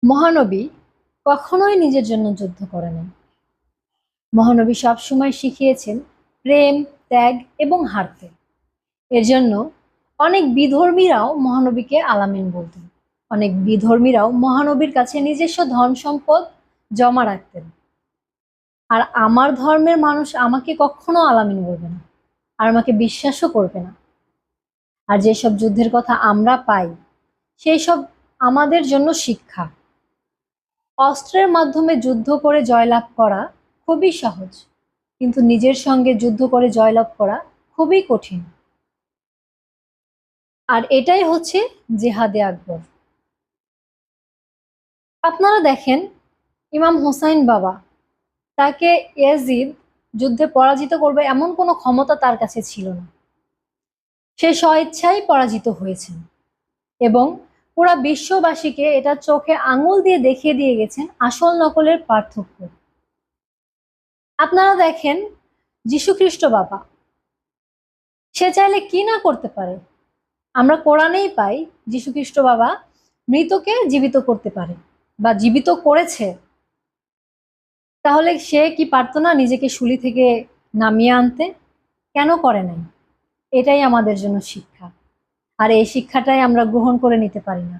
মহানবী কখনোই নিজের জন্য যুদ্ধ করেনি। মহানবী সবসময় শিখিয়েছেন প্রেম, ত্যাগ এবং হারতে। এর জন্য অনেক বিধর্মীরাও মহানবীকে আলামিন বলতেন। অনেক বিধর্মীরাও মহানবীর কাছে নিজস্ব ধন সম্পদ জমা রাখতেন। আর আমার ধর্মের মানুষ আমাকে কখনো আলামিন বলবে না, আর আমাকে বিশ্বাসও করবে না। আর যেসব যুদ্ধের কথা আমরা পাই, সেই সব আমাদের জন্য শিক্ষা। অস্ত্রের মাধ্যমে যুদ্ধ করে জয়লাভ করা খুবই সহজ, কিন্তু নিজের সঙ্গে যুদ্ধ করে জয়লাভ করা খুবই কঠিন। আর এটাই হচ্ছে জেহাদে আকবর। আপনারা দেখেন, ইমাম হোসাইন বাবা, তাকে ইয়াজিদ যুদ্ধে পরাজিত করবে এমন কোনো ক্ষমতা তার কাছে ছিল না। সে স্বইচ্ছায় পরাজিত হয়েছেন এবং পুরা বিশ্ববাসীকে এটা চোখে আঙুল দিয়ে দেখিয়ে দিয়ে গেছেন আসল নকলের পার্থক্য। আপনারা দেখেন, যীশুখ্রিস্ট বাবা, সে চাইলে কি না করতে পারে। আমরা কোরআনেই পাই যীশুখ্রিস্ট বাবা মৃতকে জীবিত করতে পারে বা জীবিত করেছে। তাহলে সে কি পারতো না নিজেকে শুলি থেকে নামিয়ে আনতে? কেন করে নাই? এটাই আমাদের জন্য শিক্ষা। আর এই শিক্ষাটাই আমরা গ্রহণ করে নিতে পারি না।